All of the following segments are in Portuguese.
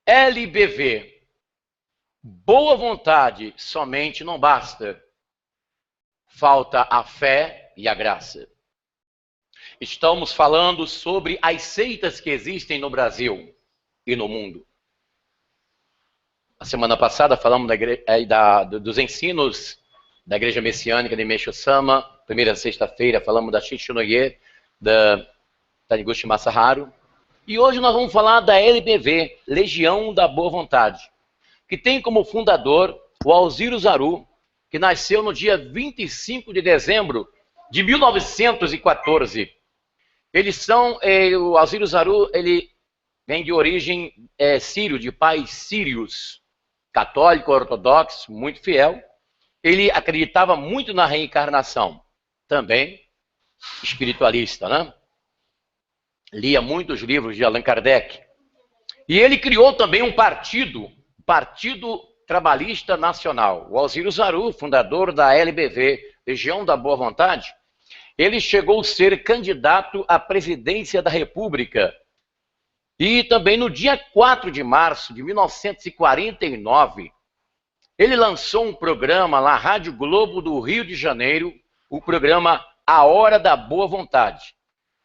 LBV. Boa vontade somente não basta. Falta a fé e a graça. Estamos falando sobre as seitas que existem no Brasil e no mundo. A semana passada falamos dos ensinos da Igreja Messiânica de Meisho Sama. Primeira sexta-feira falamos da Shichunoye, da Taniguchi Masaharu. E hoje nós vamos falar da LBV, Legião da Boa Vontade, que tem como fundador o Alziro Zaru, que nasceu no dia 25 de dezembro de 1914. O Alziro Zaru, ele vem de origem sírio, de pais sírios, católico, ortodoxo, muito fiel. Ele acreditava muito na reencarnação, também espiritualista, né? Lia muitos livros de Allan Kardec. E ele criou também um partido, Partido Trabalhista Nacional. O Alziro Zaru, fundador da LBV, Legião da Boa Vontade, ele chegou a ser candidato à presidência da República. E também no dia 4 de março de 1949, ele lançou um programa na Rádio Globo do Rio de Janeiro, o programa A Hora da Boa Vontade.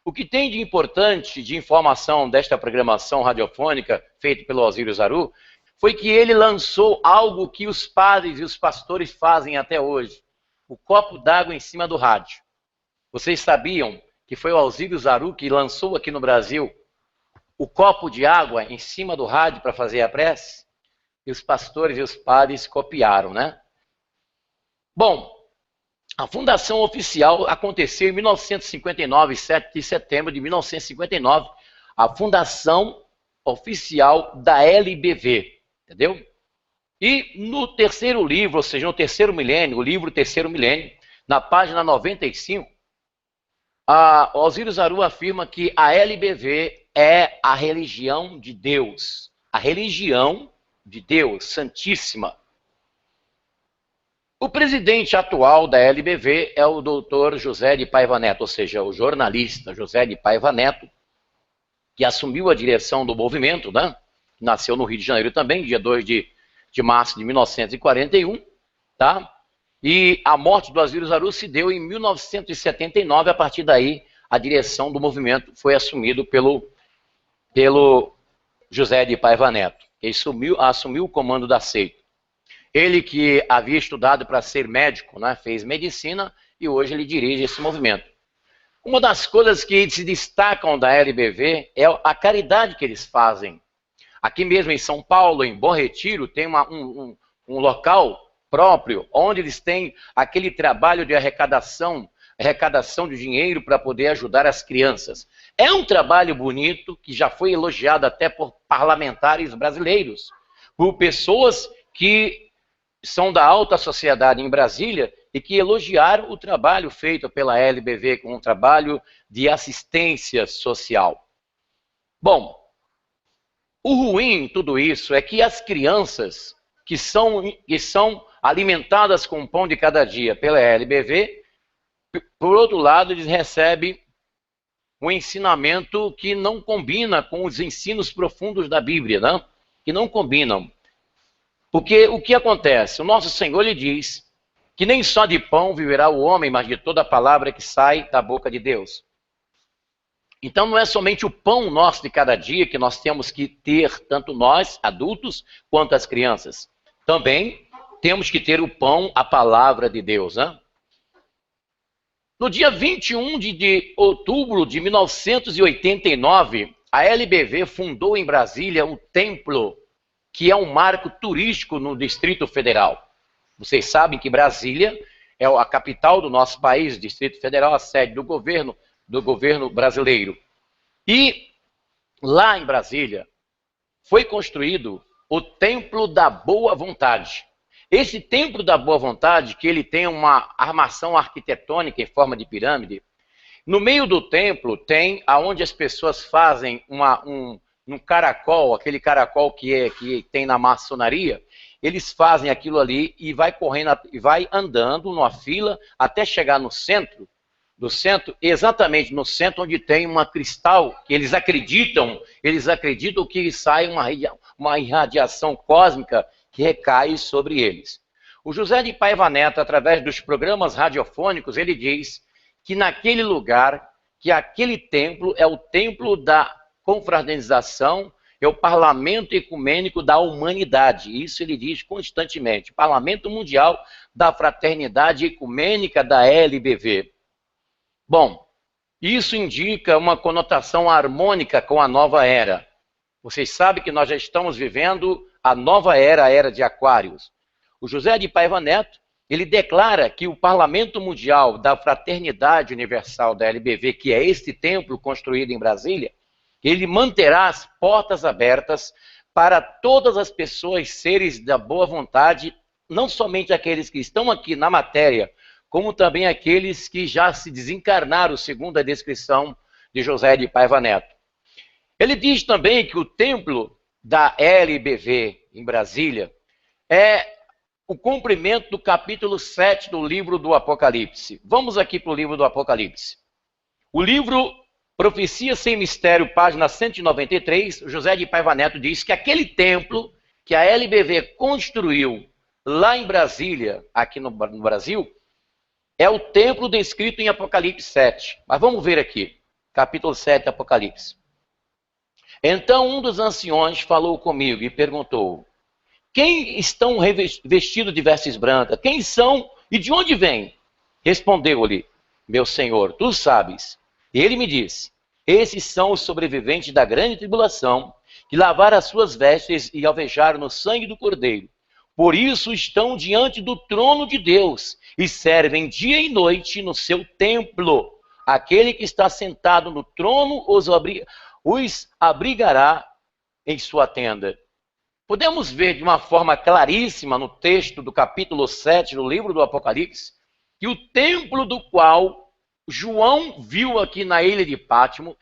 O que tem de importante de informação desta programação radiofônica feita pelo Alziro Zaru foi que ele lançou algo que os padres e os pastores fazem até hoje: o copo d'água em cima do rádio. Vocês sabiam que foi o Alziro Zaru que lançou aqui no Brasil o copo de água em cima do rádio para fazer a prece? E os pastores e os padres copiaram, né? Bom, a fundação oficial aconteceu em 1959, 7 de setembro de 1959, a fundação oficial da LBV, entendeu? E no terceiro livro, ou seja, no terceiro milênio, o livro Terceiro Milênio, na página 95, o Alziro Zaru afirma que a LBV é a religião de Deus, a religião de Deus Santíssima. O presidente atual da LBV é o doutor José de Paiva Neto, ou seja, o jornalista José de Paiva Neto, que assumiu a direção do movimento, né? Nasceu no Rio de Janeiro também, dia 2 de março de 1941, tá? E a morte do Alziro Zaru se deu em 1979, a partir daí a direção do movimento foi assumida pelo José de Paiva Neto, que assumiu o comando da seita. Ele que havia estudado para ser médico, né, fez medicina e hoje ele dirige esse movimento. Uma das coisas que se destacam da LBV é a caridade que eles fazem. Aqui mesmo em São Paulo, em Bom Retiro, tem um local próprio, onde eles têm aquele trabalho de arrecadação de dinheiro para poder ajudar as crianças. É um trabalho bonito, que já foi elogiado até por parlamentares brasileiros, por pessoas que são da alta sociedade em Brasília e que elogiaram o trabalho feito pela LBV com um trabalho de assistência social. Bom, o ruim em tudo isso é que as crianças que são alimentadas com o pão de cada dia pela LBV, por outro lado, eles recebem um ensinamento que não combina com os ensinos profundos da Bíblia, né? Que não combinam. Porque o que acontece? O nosso Senhor lhe diz que nem só de pão viverá o homem, mas de toda a palavra que sai da boca de Deus. Então não é somente o pão nosso de cada dia que nós temos que ter, tanto nós, adultos, quanto as crianças. Também temos que ter o pão, a palavra de Deus, né? No dia 21 de outubro de 1989, a LBV fundou em Brasília um templo que é um marco turístico no Distrito Federal. Vocês sabem que Brasília é a capital do nosso país, Distrito Federal, a sede do governo brasileiro. E lá em Brasília foi construído o Templo da Boa Vontade. Esse Templo da Boa Vontade, que ele tem uma armação arquitetônica em forma de pirâmide, no meio do templo tem aonde as pessoas fazem um caracol, aquele caracol que tem na maçonaria, eles fazem aquilo ali e vai correndo e vai andando numa fila até chegar no centro, exatamente no centro onde tem uma cristal, que eles acreditam que sai uma irradiação cósmica que recai sobre eles. O José de Paiva Neto, através dos programas radiofônicos, ele diz que naquele lugar, que aquele templo é o templo da confraternização, é o parlamento ecumênico da humanidade. Isso ele diz constantemente. Parlamento Mundial da Fraternidade Ecumênica da LBV. Bom, isso indica uma conotação harmônica com a nova era. Vocês sabem que nós já estamos vivendo a nova era, a era de Aquários. O José de Paiva Neto, ele declara que o Parlamento Mundial da Fraternidade Universal da LBV, que é este templo construído em Brasília, ele manterá as portas abertas para todas as pessoas, seres da boa vontade, não somente aqueles que estão aqui na matéria, como também aqueles que já se desencarnaram, segundo a descrição de José de Paiva Neto. Ele diz também que o templo da LBV em Brasília é o cumprimento do capítulo 7 do livro do Apocalipse. Vamos aqui para o livro do Apocalipse. O livro Profecia Sem Mistério, página 193, José de Paiva Neto diz que aquele templo que a LBV construiu lá em Brasília, aqui no Brasil, é o templo descrito em Apocalipse 7. Mas vamos ver aqui, capítulo 7 do Apocalipse. Então um dos anciões falou comigo e perguntou: quem estão vestidos de vestes brancas? Quem são e de onde vêm? Respondeu-lhe: meu senhor, tu sabes. E ele me disse: esses são os sobreviventes da grande tribulação, que lavaram as suas vestes e alvejaram no sangue do Cordeiro. Por isso estão diante do trono de Deus e servem dia e noite no seu templo. Aquele que está sentado no trono os abrigará em sua tenda. Podemos ver de uma forma claríssima no texto do capítulo 7 do livro do Apocalipse que o templo do qual João viu aqui na ilha de Pátimo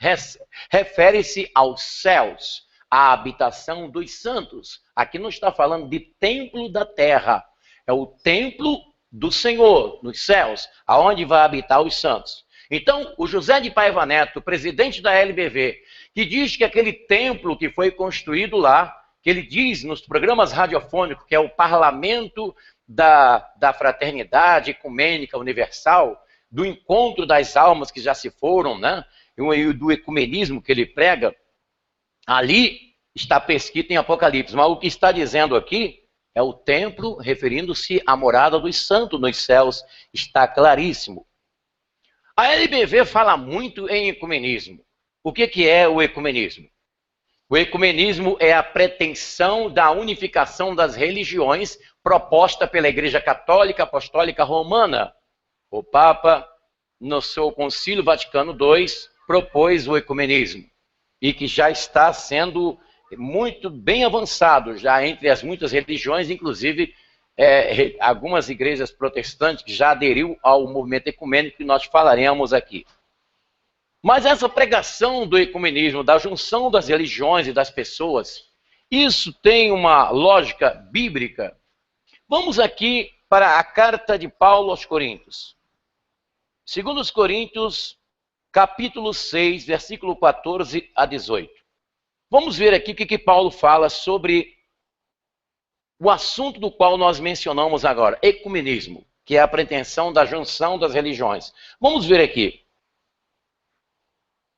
refere-se aos céus, à habitação dos santos. Aqui não está falando de templo da terra, é o templo do Senhor, nos céus, aonde vai habitar os santos. Então, o José de Paiva Neto, presidente da LBV, que diz que aquele templo que foi construído lá, que ele diz nos programas radiofônicos que é o Parlamento da Fraternidade Ecumênica Universal, do encontro das almas que já se foram, né? E do ecumenismo que ele prega, ali está prescrito em Apocalipse. Mas o que está dizendo aqui é o templo, referindo-se à morada dos santos nos céus, está claríssimo. A LBV fala muito em ecumenismo. O que é o ecumenismo? O ecumenismo é a pretensão da unificação das religiões proposta pela Igreja Católica Apostólica Romana. O Papa, no seu Concílio Vaticano II, propôs o ecumenismo e que já está sendo muito bem avançado, já entre as muitas religiões, inclusive algumas igrejas protestantes que já aderiu ao movimento ecumênico que nós falaremos aqui. Mas essa pregação do ecumenismo, da junção das religiões e das pessoas, isso tem uma lógica bíblica. Vamos aqui para a carta de Paulo aos Coríntios. Segundo os Coríntios, capítulo 6, versículo 14 a 18. Vamos ver aqui o que Paulo fala sobre o assunto do qual nós mencionamos agora, ecumenismo, que é a pretensão da junção das religiões. Vamos ver aqui.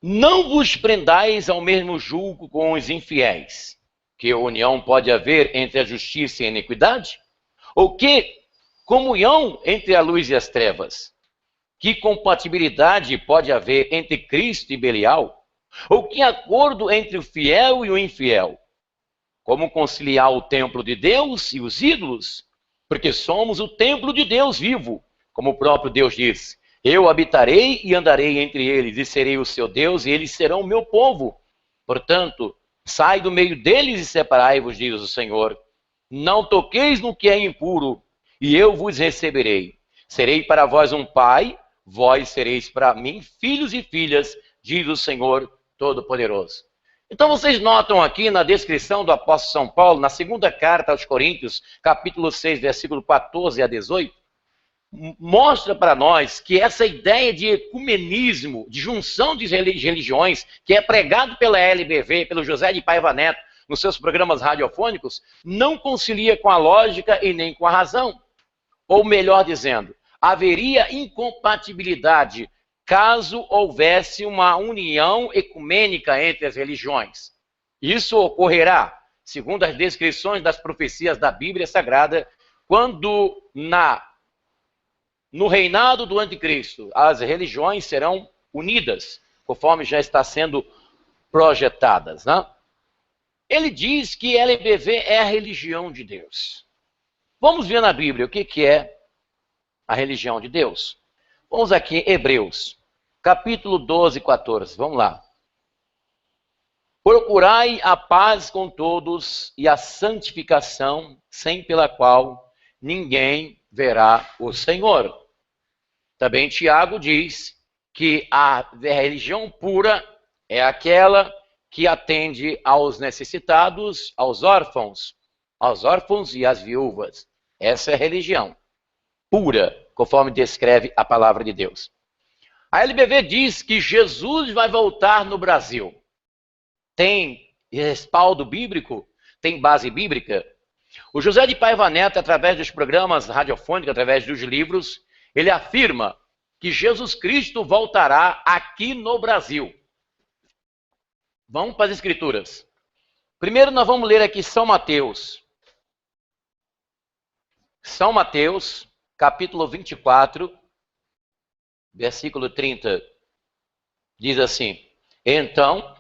Não vos prendais ao mesmo julgo com os infiéis, que união pode haver entre a justiça e a iniquidade? Ou que comunhão entre a luz e as trevas? Que compatibilidade pode haver entre Cristo e Belial? Ou que acordo entre o fiel e o infiel? Como conciliar o templo de Deus e os ídolos? Porque somos o templo de Deus vivo, como o próprio Deus diz. Eu habitarei e andarei entre eles, e serei o seu Deus, e eles serão o meu povo. Portanto, sai do meio deles e separai-vos, diz o Senhor. Não toqueis no que é impuro, e eu vos receberei. Serei para vós um pai, vós sereis para mim filhos e filhas, diz o Senhor Todo-Poderoso. Então vocês notam aqui na descrição do apóstolo São Paulo, na segunda carta aos Coríntios, capítulo 6, versículo 14 a 18, mostra para nós que essa ideia de ecumenismo, de junção de religiões, que é pregado pela LBV, pelo José de Paiva Neto, nos seus programas radiofônicos, não concilia com a lógica e nem com a razão. Ou melhor dizendo, haveria incompatibilidade caso houvesse uma união ecumênica entre as religiões. Isso ocorrerá, segundo as descrições das profecias da Bíblia Sagrada, quando no reinado do anticristo as religiões serão unidas, conforme já está sendo projetadas, né? Ele diz que LBV é a religião de Deus. Vamos ver na Bíblia o que é a religião de Deus. Vamos aqui em Hebreus, capítulo 12, 14. Vamos lá. Procurai a paz com todos e a santificação, sem pela qual ninguém verá o Senhor. Também Tiago diz que a religião pura é aquela que atende aos necessitados, aos órfãos e às viúvas. Essa é a religião pura, conforme descreve a palavra de Deus. A LBV diz que Jesus vai voltar no Brasil. Tem respaldo bíblico? Tem base bíblica? O José de Paiva Neto, através dos programas radiofônicos, através dos livros, ele afirma que Jesus Cristo voltará aqui no Brasil. Vamos para as Escrituras. Primeiro nós vamos ler aqui São Mateus. São Mateus, capítulo 24, versículo 30. Diz assim: Então,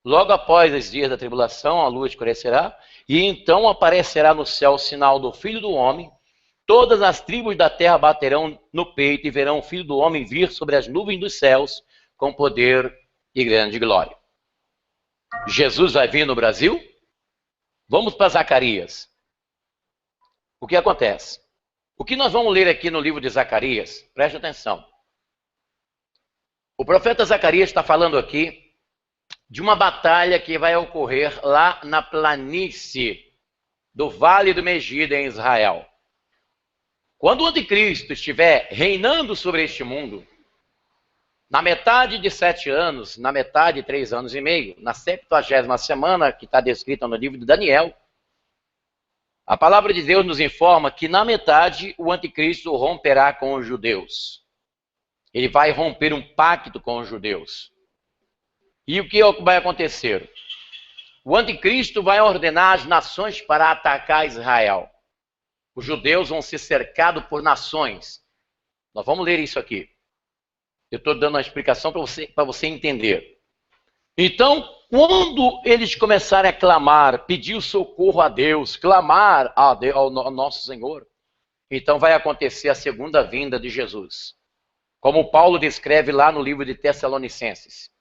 logo após os dias da tribulação, a lua escurecerá, e então aparecerá no céu o sinal do Filho do Homem. Todas as tribos da terra baterão no peito e verão o Filho do Homem vir sobre as nuvens dos céus com poder e grande glória. Jesus vai vir no Brasil? Vamos para Zacarias. O que acontece? O que nós vamos ler aqui no livro de Zacarias, preste atenção. O profeta Zacarias está falando aqui de uma batalha que vai ocorrer lá na planície do Vale do Megido, em Israel. Quando o anticristo estiver reinando sobre este mundo, na metade de 7 anos, na metade de 3 anos e meio, na 70ª semana, que está descrita no livro de Daniel, a palavra de Deus nos informa que na metade o anticristo romperá com os judeus. Ele vai romper um pacto com os judeus. E o que vai acontecer? O anticristo vai ordenar as nações para atacar Israel. Os judeus vão ser cercados por nações. Nós vamos ler isso aqui. Eu estou dando uma explicação para você entender. Então, quando eles começarem a clamar, pedir o socorro a Deus, clamar ao nosso Senhor, então vai acontecer a segunda vinda de Jesus. Como Paulo descreve lá no livro de Tessalonicenses.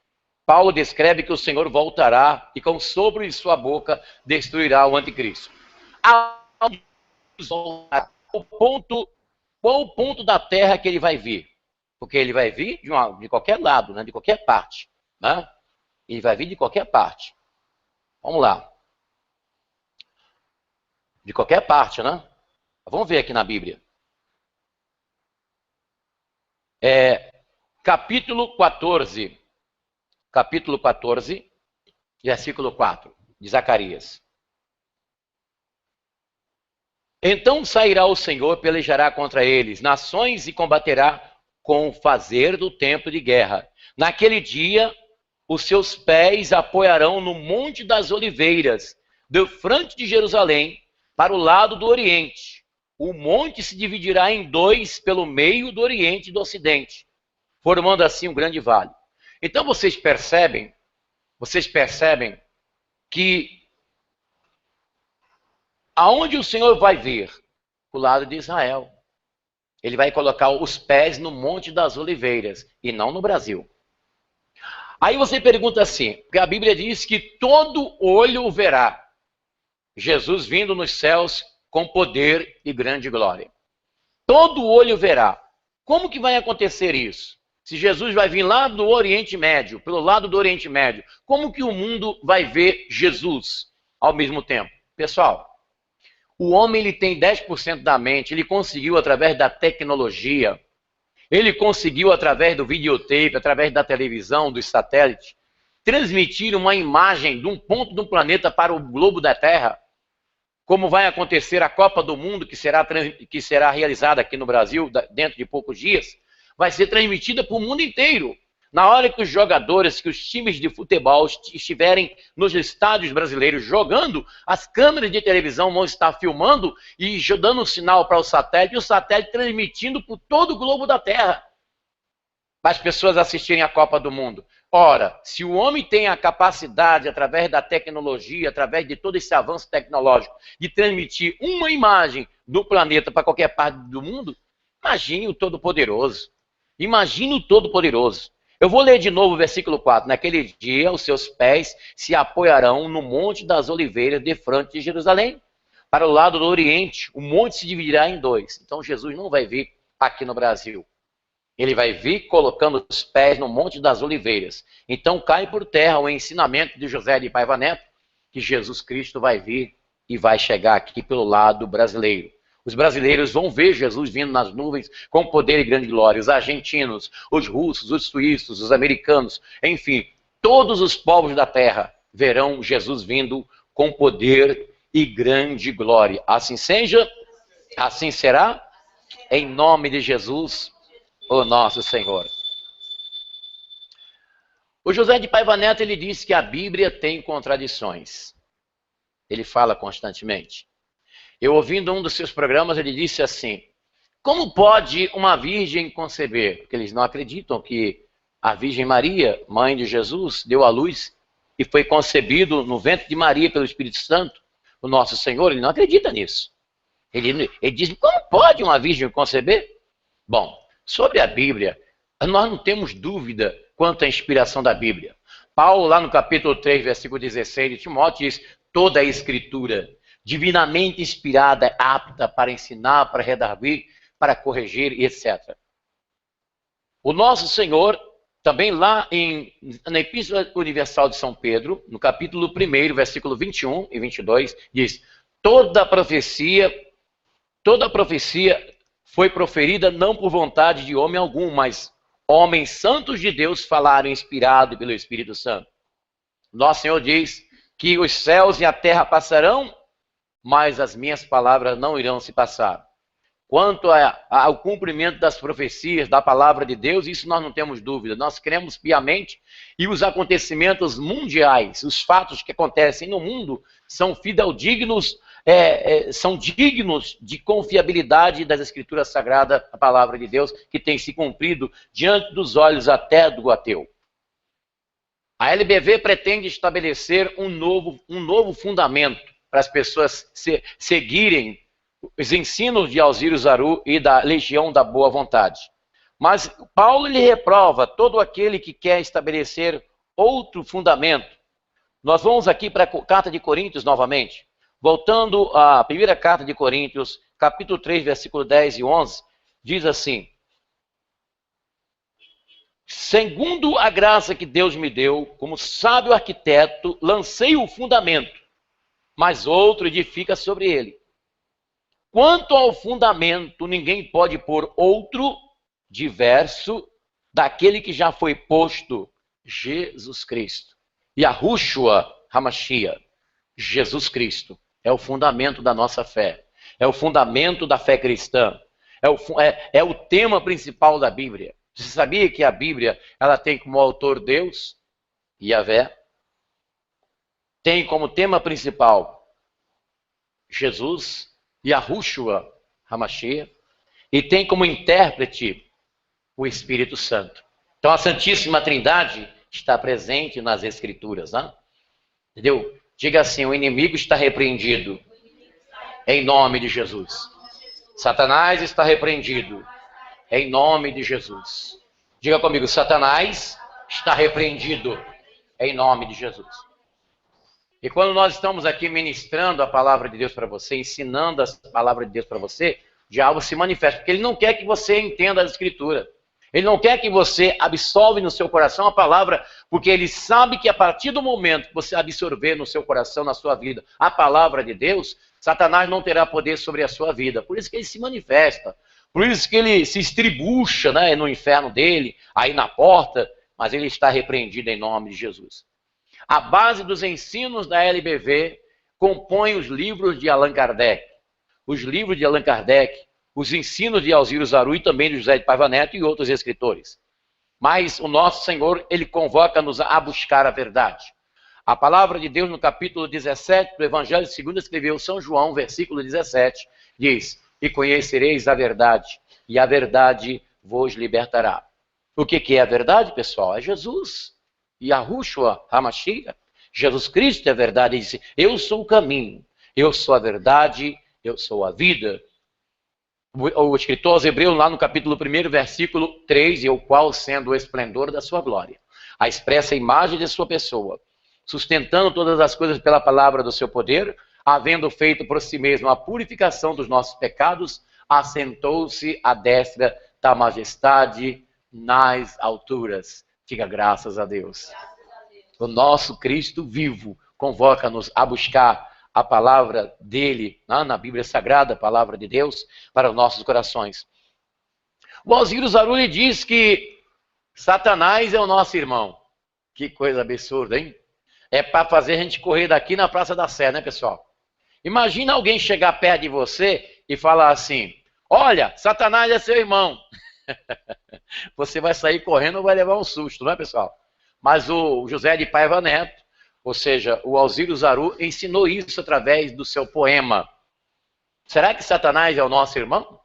Paulo descreve que o Senhor voltará e com sopro de sua boca destruirá o anticristo. Qual o ponto da terra que ele vai vir? Porque ele vai vir de qualquer lado, né? De qualquer parte. Né? Ele vai vir de qualquer parte. Vamos lá. De qualquer parte, né? Vamos ver aqui na Bíblia. Capítulo 14, versículo 4, de Zacarias. Então sairá o Senhor, pelejará contra eles, nações, e combaterá com o fazer do tempo de guerra. Naquele dia, os seus pés apoiarão no Monte das Oliveiras, defronte de Jerusalém, para o lado do Oriente. O monte se dividirá em 2 pelo meio do Oriente e do Ocidente, formando assim um grande vale. Então vocês percebem que aonde o Senhor vai vir? O lado de Israel. Ele vai colocar os pés no Monte das Oliveiras e não no Brasil. Aí você pergunta assim, porque a Bíblia diz que todo olho o verá. Jesus vindo nos céus com poder e grande glória. Todo olho verá. Como que vai acontecer isso? Se Jesus vai vir lá do Oriente Médio, pelo lado do Oriente Médio, como que o mundo vai ver Jesus ao mesmo tempo? Pessoal, o homem ele tem 10% da mente, ele conseguiu através da tecnologia, ele conseguiu através do videotape, através da televisão, dos satélites, transmitir uma imagem de um ponto do planeta para o globo da Terra, como vai acontecer a Copa do Mundo, que será realizada aqui no Brasil dentro de poucos dias, vai ser transmitida para o mundo inteiro. Na hora que os jogadores, que os times de futebol estiverem nos estádios brasileiros jogando, as câmeras de televisão vão estar filmando e dando um sinal para o satélite transmitindo por todo o globo da Terra, para as pessoas assistirem a Copa do Mundo. Ora, se o homem tem a capacidade, através da tecnologia, através de todo esse avanço tecnológico, de transmitir uma imagem do planeta para qualquer parte do mundo, imagine o Todo-Poderoso. Imagine o Todo-Poderoso. Eu vou ler de novo o versículo 4. Naquele dia, os seus pés se apoiarão no Monte das Oliveiras, defronte de Jerusalém. Para o lado do Oriente, o monte se dividirá em dois. Então, Jesus não vai vir aqui no Brasil. Ele vai vir colocando os pés no Monte das Oliveiras. Então cai por terra o ensinamento de José de Paiva Neto, que Jesus Cristo vai vir e vai chegar aqui pelo lado brasileiro. Os brasileiros vão ver Jesus vindo nas nuvens com poder e grande glória. Os argentinos, os russos, os suíços, os americanos, enfim, todos os povos da terra verão Jesus vindo com poder e grande glória. Assim seja, assim será, em nome de Jesus, o nosso Senhor. O José de Paiva Neto, ele diz que a Bíblia tem contradições. Ele fala constantemente. Eu ouvindo um dos seus programas, ele disse assim: como pode uma virgem conceber? Porque eles não acreditam que a Virgem Maria, mãe de Jesus, deu à luz e foi concebido no ventre de Maria pelo Espírito Santo, o nosso Senhor. Ele não acredita nisso. Ele diz: como pode uma virgem conceber? Bom, sobre a Bíblia, nós não temos dúvida quanto à inspiração da Bíblia. Paulo, lá no capítulo 3, versículo 16 de Timóteo, diz: toda a Escritura, divinamente inspirada, apta para ensinar, para redarguir, para corrigir, etc. O nosso Senhor, também lá na Epístola Universal de São Pedro, no capítulo 1, versículo 21 e 22, diz: toda a profecia foi proferida não por vontade de homem algum, mas homens santos de Deus falaram inspirado pelo Espírito Santo. Nosso Senhor diz que os céus e a terra passarão, mas as minhas palavras não irão se passar. Quanto ao cumprimento das profecias, da palavra de Deus, isso nós não temos dúvida. Nós cremos piamente e os acontecimentos mundiais, os fatos que acontecem no mundo, são fidedignos, são dignos de confiabilidade das Escrituras Sagradas, a palavra de Deus, que tem se cumprido diante dos olhos até do ateu. A LBV pretende estabelecer um novo fundamento para as pessoas seguirem os ensinos de Alziro Zaru e da Legião da Boa Vontade. Mas Paulo lhe reprova todo aquele que quer estabelecer outro fundamento. Nós vamos aqui para a carta de Coríntios novamente. Voltando à primeira carta de Coríntios, capítulo 3, versículo 10 e 11, diz assim: segundo a graça que Deus me deu, como sábio arquiteto, lancei o fundamento, mas outro edifica sobre ele. Quanto ao fundamento, ninguém pode pôr outro diverso daquele que já foi posto, Jesus Cristo. Yahushua HaMashiach, Jesus Cristo, é o fundamento da nossa fé. É o fundamento da fé cristã. É o tema principal da Bíblia. Você sabia que a Bíblia ela tem como autor Deus, Yahvé? Tem como tema principal Jesus, Yahushua HaMashiach, e tem como intérprete o Espírito Santo. Então a Santíssima Trindade está presente nas Escrituras, né? Entendeu? Diga assim: o inimigo está repreendido em nome de Jesus. Satanás está repreendido em nome de Jesus. Diga comigo: Satanás está repreendido em nome de Jesus. E quando nós estamos aqui ministrando a palavra de Deus para você, ensinando a palavra de Deus para você, o diabo se manifesta, porque ele não quer que você entenda a Escritura. Ele não quer que você absorve no seu coração a palavra, porque ele sabe que a partir do momento que você absorver no seu coração, na sua vida, a palavra de Deus, Satanás não terá poder sobre a sua vida. Por isso que ele se manifesta. Por isso que ele se estribucha, né, no inferno dele, aí na porta, mas ele está repreendido em nome de Jesus. A base dos ensinos da LBV compõe os livros de Allan Kardec. Os livros de Allan Kardec, os ensinos de Alzira Zaru e também de José de Paiva Neto e outros escritores. Mas o nosso Senhor, ele convoca-nos a buscar a verdade. A palavra de Deus no capítulo 17 do Evangelho segundo escreveu São João, versículo 17, diz: e conhecereis a verdade, e a verdade vos libertará. O que é a verdade, pessoal? É Jesus. Yahushua HaMashiach. Jesus Cristo é a verdade. Ele disse: eu sou o caminho, eu sou a verdade, eu sou a vida. O escritor aos Hebreus, lá no capítulo 1, versículo 3, e o qual, sendo o esplendor da sua glória, a expressa imagem de sua pessoa, sustentando todas as coisas pela palavra do seu poder, havendo feito por si mesmo a purificação dos nossos pecados, assentou-se à destra da majestade nas alturas. Diga graças a Deus. O nosso Cristo vivo convoca-nos a buscar a palavra dele, na Bíblia Sagrada, a palavra de Deus, para os nossos corações. O Alzira Zaru diz que Satanás é o nosso irmão. Que coisa absurda, hein? É para fazer a gente correr daqui na Praça da Sé, né, pessoal? Imagina alguém chegar perto de você e falar assim: olha, Satanás é seu irmão. Você vai sair correndo ou vai levar um susto, não é, pessoal? Mas o José de Paiva Neto, ou seja, o Alzira Zaru, ensinou isso através do seu poema. Será que Satanás é o nosso irmão?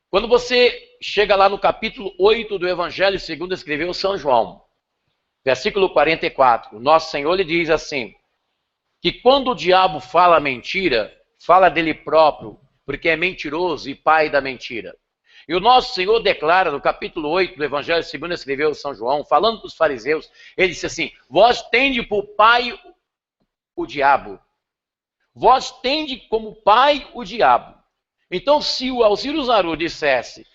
Quando você chega lá no capítulo 8 do Evangelho segundo escreveu São João, versículo 44, o nosso Senhor lhe diz assim, que quando o diabo fala mentira, fala dele próprio, porque é mentiroso e pai da mentira. E o nosso Senhor declara no capítulo 8 do Evangelho segundo escreveu São João, falando para os fariseus, ele disse assim: vós tende por pai o diabo. Vós tende como pai o diabo. Então, se o Alzira Zaru dissesse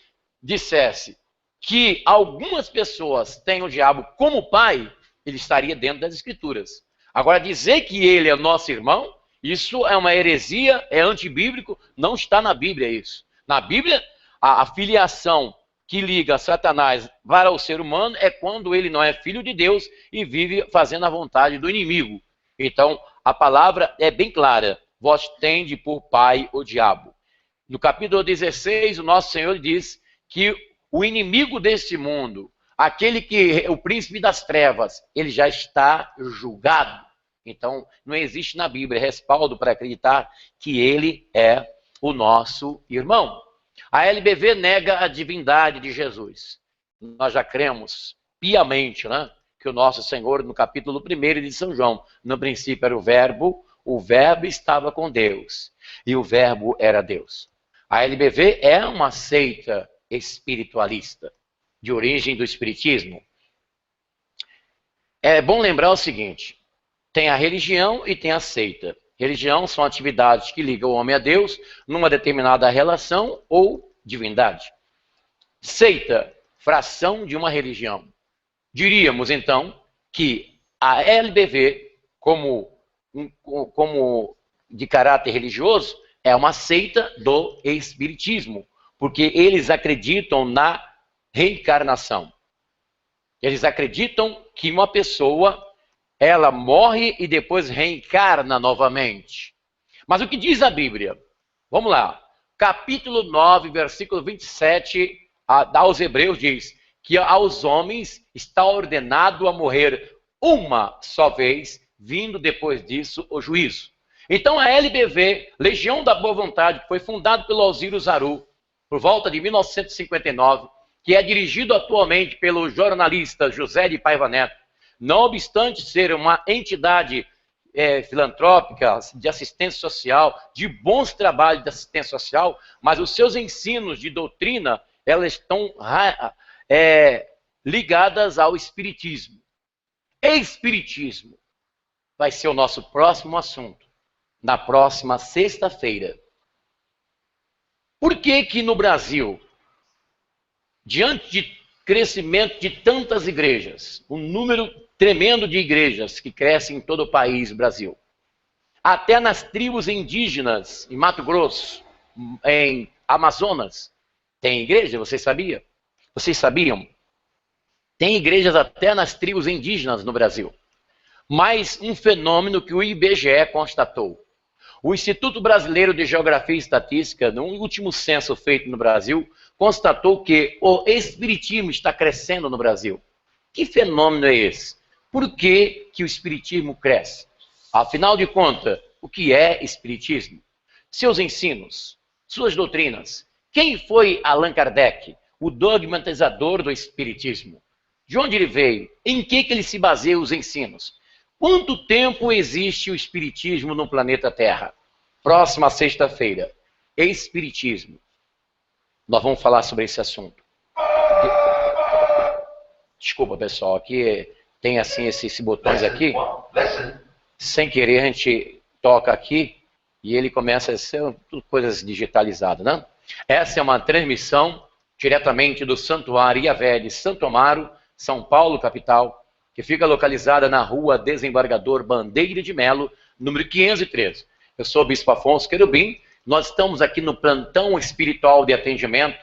que algumas pessoas têm o diabo como pai, ele estaria dentro das Escrituras. Agora, dizer que ele é nosso irmão, isso é uma heresia, é antibíblico, não está na Bíblia isso. Na Bíblia, a filiação que liga Satanás para o ser humano é quando ele não é filho de Deus e vive fazendo a vontade do inimigo. Então, a palavra é bem clara: vós tende por pai o diabo. No capítulo 16, o nosso Senhor diz que o inimigo desse mundo, aquele que o príncipe das trevas, ele já está julgado. Então, não existe na Bíblia respaldo para acreditar que ele é o nosso irmão. A LBV nega a divindade de Jesus. Nós já cremos piamente, né, que o nosso Senhor, no capítulo 1 de São João, no princípio era o Verbo estava com Deus, e o Verbo era Deus. A LBV é uma seita espiritualista, de origem do Espiritismo. É bom lembrar o seguinte, tem a religião e tem a seita. Religião são atividades que ligam o homem a Deus numa determinada relação ou divindade. Seita, fração de uma religião. Diríamos, então, que a LBV, como de caráter religioso, é uma seita do Espiritismo, porque eles acreditam na reencarnação. Eles acreditam que uma pessoa, ela morre e depois reencarna novamente. Mas o que diz a Bíblia? Vamos lá. Capítulo 9, versículo 27, aos Hebreus diz que aos homens está ordenado a morrer uma só vez, vindo depois disso o juízo. Então a LBV, Legião da Boa Vontade, que foi fundado pelo Alzira Zaru, por volta de 1959, que é dirigido atualmente pelo jornalista José de Paiva Neto, não obstante ser uma entidade filantrópica, de assistência social, de bons trabalhos de assistência social, mas os seus ensinos de doutrina, elas estão ligadas ao Espiritismo. Espiritismo vai ser o nosso próximo assunto, na próxima sexta-feira. Por que que no Brasil, diante de crescimento de tantas igrejas, um número tremendo de igrejas que crescem em todo o país, Brasil, até nas tribos indígenas, em Mato Grosso, em Amazonas, tem igreja, vocês sabiam? Vocês sabiam? Tem igrejas até nas tribos indígenas no Brasil. mais um fenômeno que o IBGE constatou. O Instituto Brasileiro de Geografia e Estatística, no último censo feito no Brasil, constatou que o espiritismo está crescendo no Brasil. Que fenômeno é esse? Por que que o espiritismo cresce? Afinal de contas, o que é espiritismo? Seus ensinos, suas doutrinas. Quem foi Allan Kardec, o dogmatizador do espiritismo? De onde ele veio? Em que ele se baseia os ensinos? Quanto tempo existe o espiritismo no planeta Terra? Próxima sexta-feira, espiritismo. Nós vamos falar sobre esse assunto. Desculpa, pessoal, aqui tem assim esses botões aqui. Sem querer a gente toca aqui e ele começa a ser tudo coisas digitalizadas, né? Essa é uma transmissão diretamente do Santuário Iavé de Santo Amaro, São Paulo, capital, que fica localizada na rua Desembargador Bandeira de Melo, número 513. Eu sou o Bispo Afonso Querubim, nós estamos aqui no plantão espiritual de atendimento,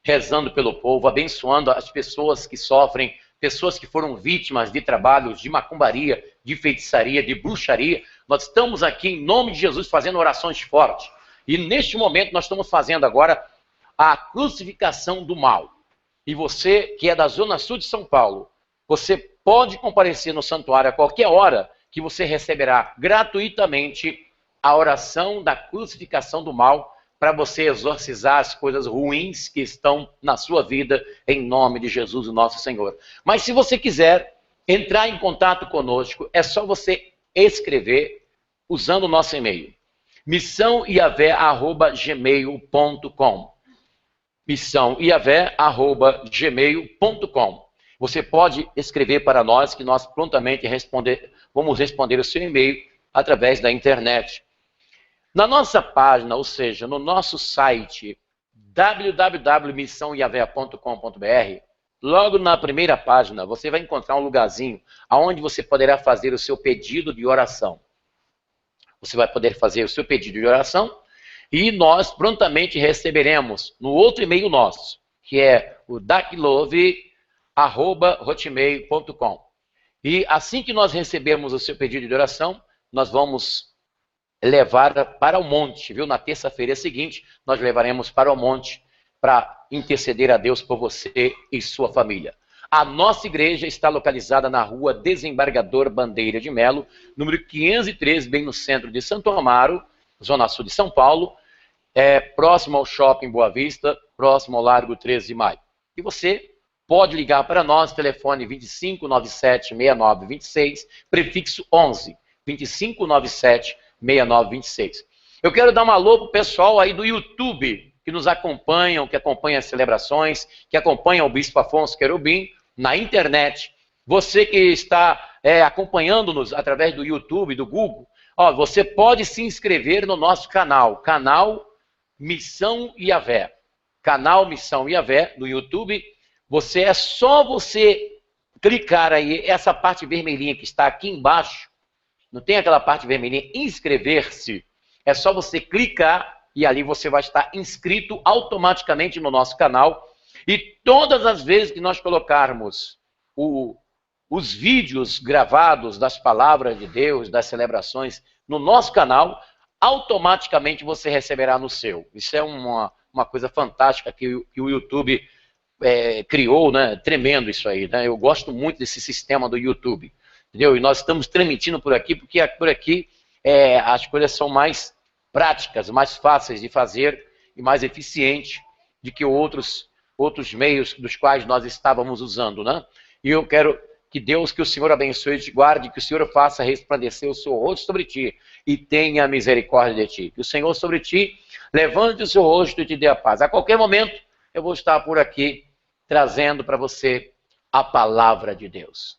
rezando pelo povo, abençoando as pessoas que sofrem, pessoas que foram vítimas de trabalhos de macumbaria, de feitiçaria, de bruxaria. Nós estamos aqui em nome de Jesus fazendo orações fortes. E neste momento nós estamos fazendo agora a crucificação do mal. E você que é da Zona Sul de São Paulo, você pode comparecer no santuário a qualquer hora que você receberá gratuitamente a oração da crucificação do mal para você exorcizar as coisas ruins que estão na sua vida em nome de Jesus, o nosso Senhor. Mas se você quiser entrar em contato conosco, é só você escrever usando o nosso e-mail. missãoiavé@gmail.com missãoiavé@gmail.com. Você pode escrever para nós que nós prontamente vamos responder o seu e-mail através da internet. Na nossa página, ou seja, no nosso site www.missãoiavé.com.br, logo na primeira página você vai encontrar um lugarzinho onde você poderá fazer o seu pedido de oração. Você vai poder fazer o seu pedido de oração e nós prontamente receberemos no outro e-mail nosso, que é o daquilove@hotmail.com. E assim que nós recebermos o seu pedido de oração, nós vamos levar para o monte, viu? Na terça-feira seguinte, nós levaremos para o monte para interceder a Deus por você e sua família. A nossa igreja está localizada na rua Desembargador Bandeira de Melo, número 513, bem no centro de Santo Amaro, Zona Sul de São Paulo, próximo ao Shopping Boa Vista, próximo ao Largo 13 de Maio. E você pode ligar para nós, telefone 2597-6926, prefixo 11, 2597-6926. Eu quero dar um alô para o pessoal aí do YouTube, que nos acompanham, que acompanham as celebrações, que acompanham o Bispo Afonso Querubim na internet. Você que está acompanhando-nos através do YouTube, do Google, você pode se inscrever no nosso canal Missão Iavé. Canal Missão Iavé no YouTube. É só você clicar aí, essa parte vermelhinha que está aqui embaixo, não tem aquela parte vermelhinha, inscrever-se. É só você clicar e ali você vai estar inscrito automaticamente no nosso canal. E todas as vezes que nós colocarmos os vídeos gravados das palavras de Deus, das celebrações, no nosso canal, automaticamente você receberá no seu. Isso é uma coisa fantástica que o YouTube criou, né? Tremendo isso aí, né? Eu gosto muito desse sistema do YouTube. Entendeu? E nós estamos transmitindo por aqui, porque por aqui as coisas são mais práticas, mais fáceis de fazer e mais eficientes do que outros meios dos quais nós estávamos usando, né? E eu quero que Deus, que o Senhor abençoe e te guarde, que o Senhor faça resplandecer o seu rosto sobre ti e tenha misericórdia de ti. Que o Senhor sobre ti levante o seu rosto e te dê a paz. A qualquer momento eu vou estar por aqui trazendo para você a palavra de Deus.